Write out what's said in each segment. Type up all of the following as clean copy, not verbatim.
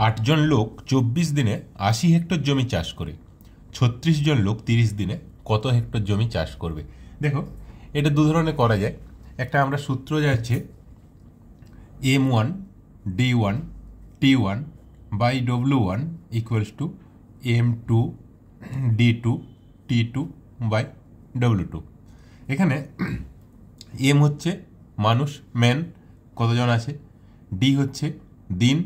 8 জন লোক 24 দিনে 80 হেক্টর জমি চাষ করে 36 জন লোক 30 দিনে কত হেক্টর জমি চাষ করবে। দেখো এটা দু ধরনের করা যায়। একটা আমরা সূত্র যাচ্ছে M1 D1 T1 by W1 equals to M2 D2 T2 by W2। এখানে এম হচ্ছে মানুষ, ম্যান, কতজন আছে, ডি হচ্ছে দিন,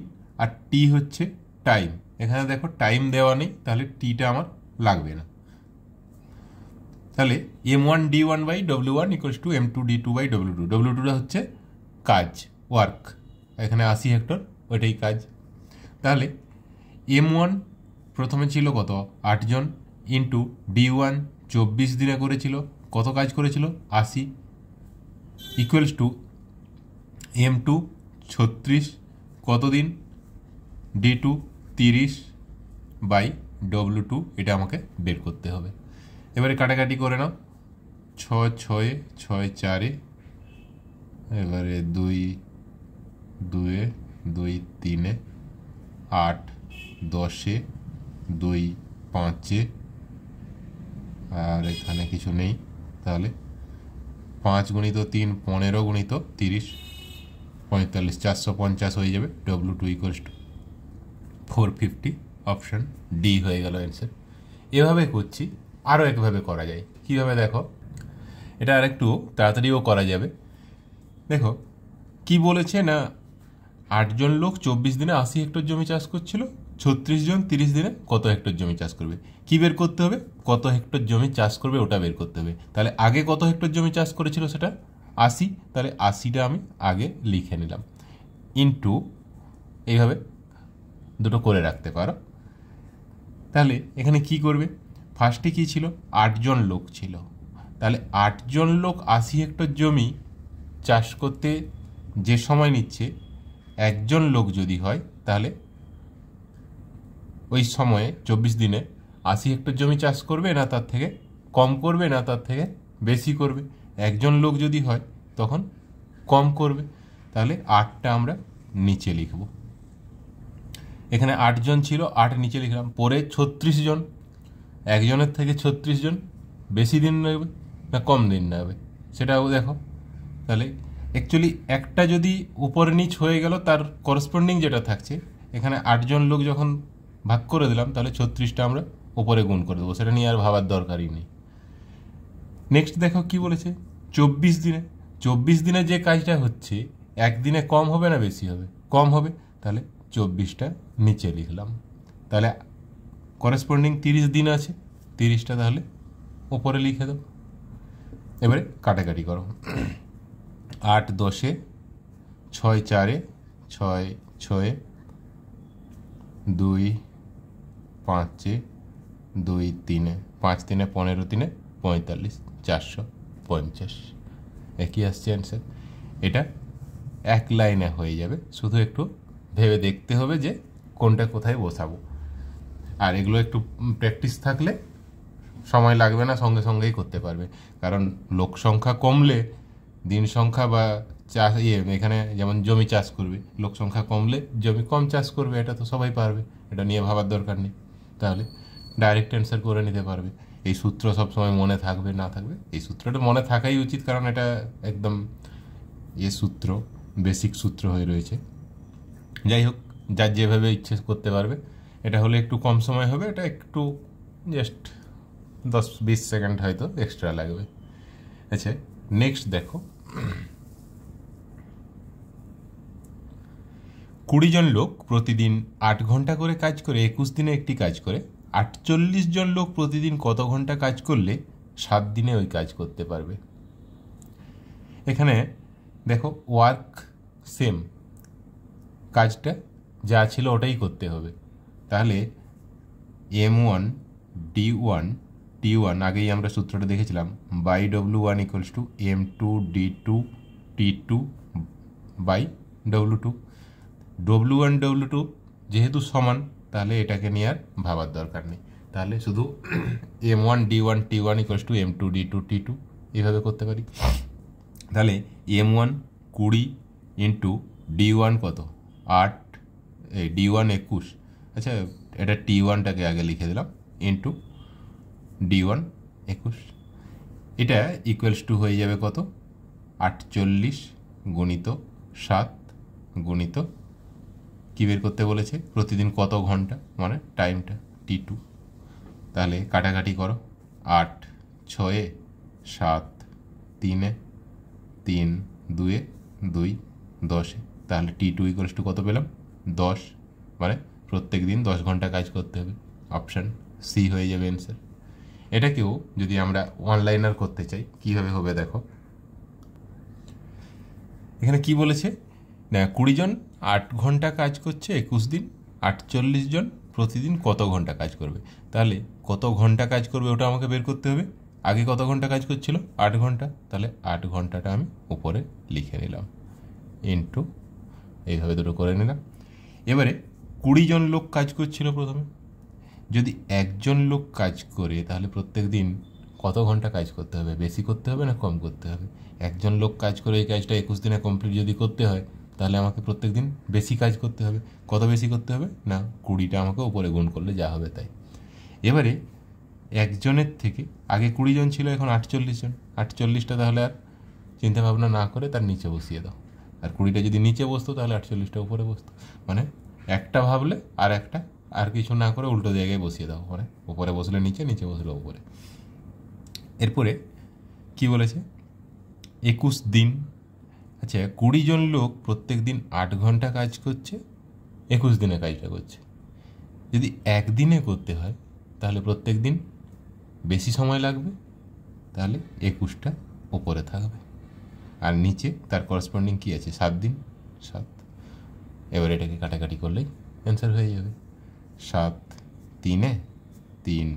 আর টি হচ্ছে টাইম। এখানে দেখো টাইম দেওয়া নেই, তাহলে টিটা আমার লাগবে না। তাহলে M1 D1 by W1 equals to M2 D2 by W2। W2টা হচ্ছে কাজ, ওয়ার্ক, এখানে 80 হেক্টর, ওইটাই কাজ। তাহলে M1 প্রথমে ছিল কত, 8 জন, ইন্টু D1 24 দিনে করেছিল, কত কাজ করেছিল, 80, ইকুয়ালস টু M2 36 কত দিন, D2 30 বাই W2, এটা আমাকে বের করতে হবে। এবারে কাটাকাটি করে নাও, 6 6 6 4, এবারে 2 2 2 3, 8 10, 2 5, আর এখানে কিছু নেই, তাহলে 5 গুণিত 3 15 গুণিত 30 45, 450 হয়ে যাবে। W2 equals to 450, option D হয়ে গেল অ্যান্সার। এভাবে করছি, আরও একভাবে করা যায়। কীভাবে দেখো, এটা আর একটু তাড়াতাড়িও করা যাবে। দেখো কি বলেছে না, 8 জন লোক 24 দিনে 80 হেক্টর জমি চাষ করছিল, 36 জন 30 দিনে কত হেক্টর জমি চাষ করবে। কি বের করতে হবে, কত হেক্টর জমি চাষ করবে ওটা বের করতে হবে। তাহলে আগে কত হেক্টর জমি চাষ করেছিল সেটা 80, তাহলে 80টা আমি আগে লিখে নিলাম, ইন্টু এইভাবে দুটো করে রাখতে পারো। তাহলে এখানে কি করবে, ফার্স্টে কি ছিল, 8 জন লোক ছিল, তাহলে 8 জন লোক 80 হেক্টর জমি চাষ করতে যে সময় নিচ্ছে, একজন লোক যদি হয় তাহলে ওই সময়ে 24 দিনে 80 হেক্টর জমি চাষ করবে, না তার থেকে কম করবে, না তার থেকে বেশি করবে। একজন লোক যদি হয় তখন কম করবে, তাহলে 8টা আমরা নিচে লিখব। এখানে 8 জন ছিল, 8 নিচে লিখলাম। পরে 36 জন, একজনের থেকে 36 জন বেশি দিন নেবে না কম দিন নেবে সেটাও দেখো। তাহলে অ্যাকচুয়ালি একটা যদি উপর নিচ হয়ে গেল, তার করসপন্ডিং যেটা থাকছে, এখানে 8 জন লোক যখন ভাগ করে দিলাম, তাহলে 36টা আমরা উপরে গুণ করে দেবো, সেটা নিয়ে আর ভাবার দরকারই নেই। নেক্সট দেখো কি বলেছে, 24 দিনে, 24 দিনে যে কাজটা হচ্ছে, একদিনে কম হবে না বেশি হবে, কম হবে, তাহলে 24টা নিচে লিখলাম। তাহলে করসপন্ডিং 30 দিন আছে, 30টা তাহলে উপরে লিখে দাও। এবারে কাটাকাটি করো, 8 10, 6 4, 6 6, 2 5, 2 3, 5 3 15 3 45, 450, একই আসছে অ্যান্সার। এটা এক লাইনে হয়ে যাবে, শুধু একটু ভেবে দেখতে হবে যে কোনটা কোথায় বসাবো। আর এগুলো একটু প্র্যাকটিস থাকলে সময় লাগবে না, সঙ্গে সঙ্গেই করতে পারবে। কারণ লোক সংখ্যা কমলে দিন সংখ্যা বা চাষ এখানে যেমন জমি চাষ করবে, লোক সংখ্যা কমলে জমি কম চাষ করবে, এটা তো সবাই পারবে, এটা নিয়ে ভাবার দরকার নেই। তাহলে ডাইরেক্ট অ্যান্সার করে নিতে পারবে। এই সূত্র সবসময় মনে থাকবে না থাকবে, এই সূত্রটা মনে থাকাই উচিত, কারণ এটা একদম সূত্র, বেসিক সূত্র হয়ে রয়েছে। যাই হোক, যার যেভাবে ইচ্ছে করতে পারবে। এটা হলে একটু কম সময় হবে, এটা একটু জাস্ট 10-20 সেকেন্ড হয়তো এক্সট্রা লাগবে। আচ্ছা নেক্সট দেখো, 20 জন লোক প্রতিদিন 8 ঘন্টা করে কাজ করে 21 দিনে একটি কাজ করে, 48 জন লোক প্রতিদিন কত ঘন্টা কাজ করলে 7 দিনে ওই কাজ করতে পারবে। এখানে দেখো ওয়ার্ক সেম, কাজটা যা ছিল ওটাই করতে হবে। তাহলে M1 D1 T1, আগেই আমরা সূত্রটা দেখেছিলাম, by W1 equals to M2 D2 T2 by W2। W1 W2 যেহেতু সমান, তাহলে এটাকে নিয়ে আর ভাবার দরকার নেই। তাহলে শুধু M1 D1 T1 equals to M2 D2 T2 এইভাবে করতে পারি। তাহলে M1 20 ইন্টু D1 কত 8, এই D1 21, আচ্ছা এটা T1টাকে আগে লিখে দিলাম, ইন্টু D1 21, এটা ইকুয়ালস টু হয়ে যাবে কত, 48 গুণিত 7 গুণিত কী বের করতে বলেছে, প্রতিদিন কত ঘন্টা, মানে টাইমটা T2। তাহলে কাটাকাটি করো, 8 6 7 3 3 2 2 10, তাহলে T2 ইকুয়ালস টু কত পেলাম, 10, মানে প্রত্যেক দিন 10 ঘন্টা কাজ করতে হবে। অপশান সি হয়ে যাবে অ্যান্সার। এটাকেও যদি আমরা অনলাইনার করতে চাই কীভাবে হবে দেখো, এখানে কি বলেছে না, 20 জন 8 ঘন্টা কাজ করছে 21 দিন, 48 জন প্রতিদিন কত ঘন্টা কাজ করবে, তাহলে কত ঘন্টা কাজ করবে ওটা আমাকে বের করতে হবে। আগে কত ঘন্টা কাজ করছিল, 8 ঘন্টা, তাহলে 8 ঘন্টাটা আমি উপরে লিখে নিলাম, ইন্টু এইভাবে দুটো করে নিলাম। এবারে 20 জন লোক কাজ করছিল প্রথমে, যদি একজন লোক কাজ করে তাহলে প্রত্যেক দিন কত ঘন্টা কাজ করতে হবে, বেশি করতে হবে না কম করতে হবে। একজন লোক কাজ করে এই কাজটা 21 দিনে কমপ্লিট যদি করতে হয় তাহলে আমাকে প্রত্যেক দিন বেশি কাজ করতে হবে। কত বেশি করতে হবে না, 20টা আমাকে উপরে গুণ করলে যা হবে তাই। এবারে একজনের থেকে আগে 20 জন ছিল, এখন 48 জন, 48টা তাহলে আর চিন্তা ভাবনা না করে তার নিচে বসিয়ে দাও, আর 20টা যদি নিচে বসতো তাহলে 48টা উপরে বসতো, মানে একটা ভাবলে আর একটা আর কিছু না করে উল্টো জায়গায় বসিয়ে দাও, মানে উপরে বসলে নিচে, নিচে বসলে উপরে। এরপরে কি বলেছে, 21 দিন, আচ্ছা 20 জন লোক প্রত্যেক দিন 8 ঘন্টা কাজ করছে, 21 দিনে কাজটা করছে। যদি একদিনে করতে হয় তাহলে প্রত্যেক দিন বেশি সময় লাগবে, তাহলে 21টা উপরে থাকবে, আর নিচে তার করসপন্ডিং কী আছে, 7 দিন, 7। এবার এটাকে কাটাকাটি করলেই অ্যান্সার হয়ে যাবে, 7 3 3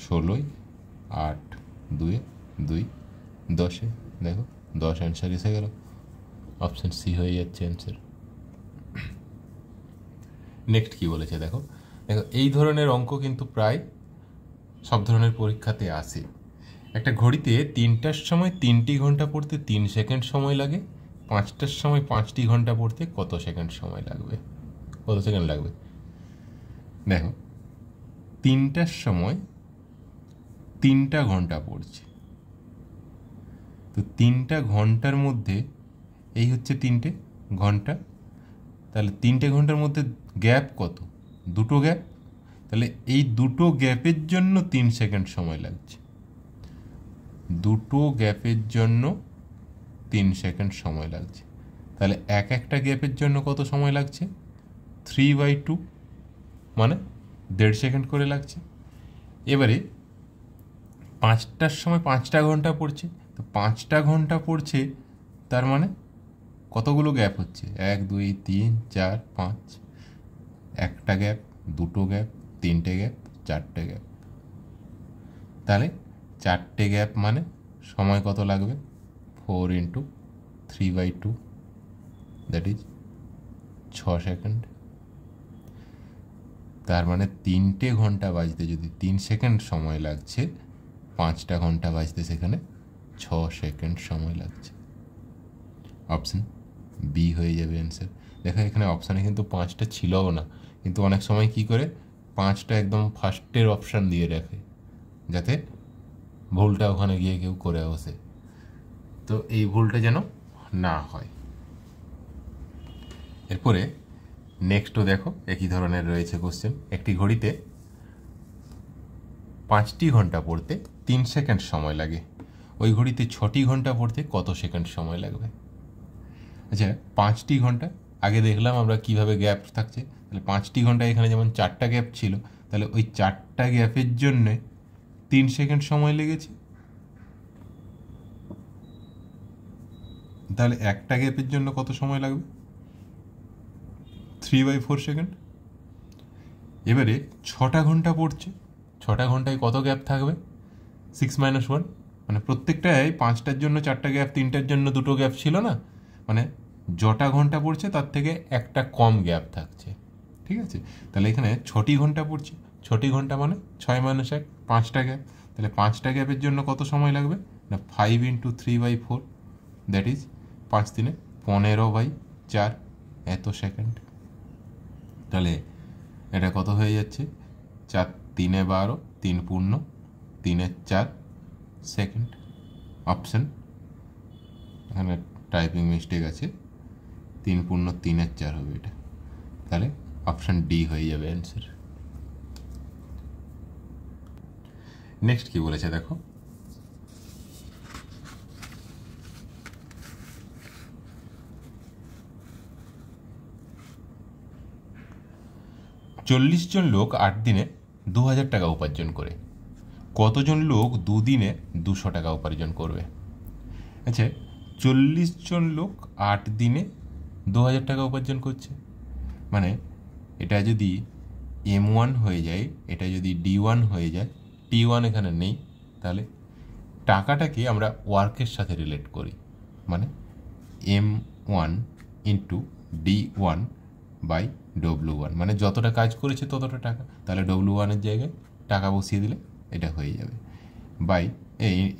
16 8 2 2 10, দেখো 10 অ্যান্সার এসে গেল, অপশান সি হয়ে যাচ্ছে অ্যান্সার। নেক্সট কি বলেছে দেখো, দেখো এই ধরনের অঙ্ক কিন্তু প্রায় সব ধরনের পরীক্ষাতে আসে। একটা ঘড়িতে 3টার সময় 3টি ঘন্টা পড়তে 3 সেকেন্ড সময় লাগে, 5টার সময় 5টি ঘন্টা পড়তে কত সেকেন্ড সময় লাগবে, কত সেকেন্ড লাগবে। দেখো 3টার সময় 3টা ঘন্টা পড়ছে, তো 3টা ঘন্টার মধ্যে এই হচ্ছে 3টে ঘন্টা, তাহলে 3টে ঘন্টার মধ্যে গ্যাপ কত, 2টো গ্যাপ, তাহলে এই 2টো গ্যাপের জন্য 3 সেকেন্ড সময় লাগছে, 2টো গ্যাপের জন্য 3 সেকেন্ড সময় লাগছে, তাহলে একটা গ্যাপের জন্য কত সময় লাগছে, 3/2, মানে 1.5 সেকেন্ড করে লাগছে। এবারে 5টার সময় 5টা ঘন্টা পড়ছে, তো 5টা ঘন্টা পড়ছে, তার মানে কতগুলো গ্যাপ হচ্ছে, 1 2 3 4 5, একটা গ্যাপ, 2টো গ্যাপ, 3টে গ্যাপ, 4টে গ্যাপ, তাহলে 4টে গ্যাপ মানে সময় কত লাগবে, 4 × 3/2, দ্যাট ইজ 6 সেকেন্ড। তার মানে 3টে ঘন্টা বাজতে যদি 3 সেকেন্ড সময় লাগছে, 5টা ঘন্টা বাজতে সেখানে 6 সেকেন্ড সময় লাগছে, অপশান বি হয়ে যাবে অ্যান্সার। দেখো এখানে অপশানে কিন্তু 5টা ছিলও না, কিন্তু অনেক সময় কি করে 5টা একদম ফার্স্টের অপশান দিয়ে রাখে যাতে ভুলটা ওখানে গিয়ে কেউ করে বসে, তো এই ভুলটা যেন না হয়। এরপরে নেক্সটও দেখো একই ধরনের রয়েছে কোশ্চেন, একটি ঘড়িতে 5টি ঘন্টা পড়তে 3 সেকেন্ড সময় লাগে, ওই ঘড়িতে 6টি ঘন্টা পড়তে কত সেকেন্ড সময় লাগবে। আচ্ছা 5টি ঘন্টা আগে দেখলাম আমরা কিভাবে গ্যাপ থাকছে, তাহলে 5টি ঘন্টা এখানে যেমন 4টা গ্যাপ ছিল, তাহলে ওই 4টা গ্যাপের জন্যে 3 সেকেন্ড সময় লেগেছে, তাহলে একটা গ্যাপের জন্য কত সময় লাগবে, 3/4 সেকেন্ড। এবারে 6টা ঘন্টা পড়ছে, 6টা ঘন্টায় কত গ্যাপ থাকবে, 6 - 1, মানে প্রত্যেকটায় 5টার জন্য 4টা গ্যাপ, 3টার জন্য 2টো গ্যাপ ছিল না, মানে যটা ঘন্টা পড়ছে তার থেকে একটা কম গ্যাপ থাকছে, ঠিক আছে। তাহলে এখানে 6টি ঘন্টা পড়ছে, 6টি ঘন্টা মানে 6 - 1, 5টা গ্যাপ, তাহলে 5টা গ্যাপের জন্য কত সময় লাগবে না, 5 × 3/4, দ্যাট ইজ 5 × 3 = 15/4 এত সেকেন্ড। তাহলে এটা কত হয়ে যাচ্ছে, 4 3 12, 3 পূর্ণ 3 4 সেকেন্ড। অপশান, এখানে টাইপিং মিস্টেক আছে, 3 পূর্ণ 3 4 হবে এটা। তাহলে অপশান ডি হয়ে যাবে অ্যান্সার। নেক্সট কি বলেছে দেখো, চল্লিশ জন লোক 8 দিনে 2000 টাকা উপার্জন করে, কতজন লোক 2 দিনে 200 টাকা উপার্জন করবে? আচ্ছা, 40 জন লোক 8 দিনে 2000 টাকা উপার্জন করছে, মানে এটা যদি M1 হয়ে যায়, এটা যদি D1 হয়ে যায়, T1 এখানে নেই, তাহলে টাকাটাকে আমরা ওয়ার্কের সাথে রিলেট করি, মানে M1 into D1 by W1, মানে যতটা কাজ করেছে ততটা টাকা, তাহলে W1-এর জায়গায় টাকা বসিয়ে দিলে এটা হয়ে যাবে, by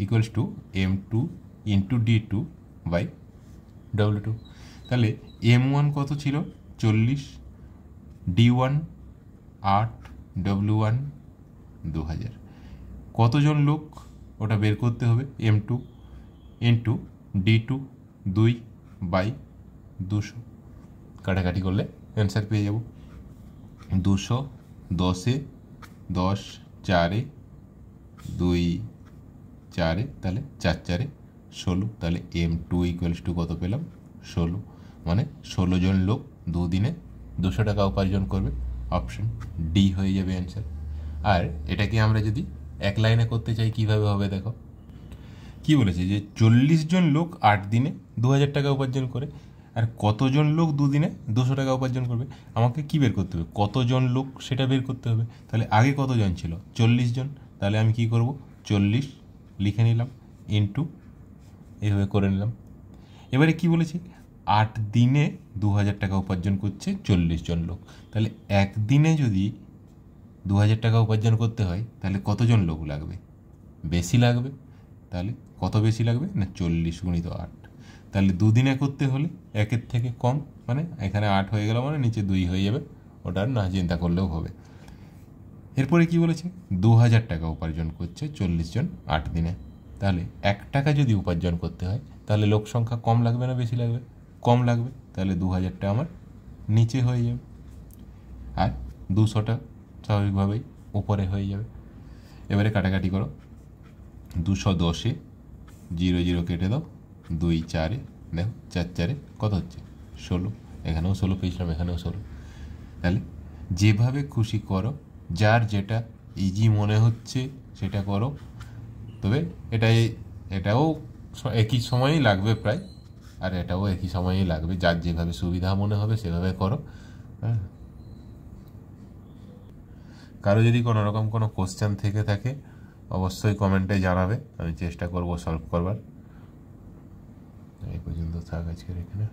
equals to M2 into D2 by W2। তাহলে M1 কত ছিল, 40, D1 8, W1 2000। কতজন লোক ওটা বের করতে হবে, M2 ইন্টু D2 2 বাই 200, কাটাকাটি করলে অ্যান্সার পেয়ে যাব 200, 10 10 4 2 4, তাহলে 4 4 16, তাহলে M2 ইকুয়ালস টু কত পেলাম, 16, মানে 16 জন লোক 2 দিনে 200 টাকা উপার্জন করবে। অপশন ডি হয়ে যাবে অ্যান্সার। আর এটাকে আমরা যদি এক লাইনে করতে চাই কিভাবে হবে দেখো, কি বলেছে যে 40 জন লোক 8 দিনে 2000 টাকা উপার্জন করে, আর কতজন লোক 2 দিনে 200 টাকা উপার্জন করবে। আমাকে কি বের করতে হবে, কতজন লোক সেটা বের করতে হবে। তাহলে আগে কতজন ছিল, 40 জন, তাহলে আমি কি করব, 40 লিখে নিলাম ইন্টু এইভাবে করে নিলাম। এবারে কি বলেছি, 8 দিনে 2000 টাকা উপার্জন করছে 40 জন লোক, তাহলে একদিনে যদি 2000 টাকা উপার্জন করতে হয় তাহলে কতজন লোক লাগবে, বেশি লাগবে। তাহলে কত বেশি লাগবে না, 40 গুণিত 8, তাহলে 2 দিনে করতে হলে 1-এর থেকে কম, মানে এখানে 8 হয়ে গেল, মানে নিচে 2 হয়ে যাবে, ওটা না চিন্তা করলেও হবে। এরপরে কি বলেছে, 2000 টাকা উপার্জন করছে 40 জন 8 দিনে, তাহলে 1 টাকা যদি উপার্জন করতে হয় তাহলে লোক সংখ্যা কম লাগবে না বেশি লাগবে, কম লাগবে, তাহলে 2000টা আমার নিচে হয়ে যাবে, আর 200টা স্বাভাবিকভাবেই উপরে হয়ে যাবে। এবারে কাটাকাটি করো, 210-এ 0 0 কেটে দাও, 2 4, দেখো 4 4 কত হচ্ছে, 16, এখানেও 16 পেয়েছিলাম, এখানেও 16। তাহলে যেভাবে খুশি করো, যার যেটা ইজি মনে হচ্ছে সেটা করো, তবে এটাও একই সময়ই লাগবে প্রায়, আর এটাও একই সময়ই লাগবে, যার যেভাবে সুবিধা মনে হবে সেভাবে করো। হ্যাঁ, কারো যদি কোনো রকম কোনো কোশ্চেন থেকে থাকে অবশ্যই কমেন্টে জানাবে, আমি চেষ্টা করব সলভ করবার। এই পর্যন্ত থাক আজকের এখানে।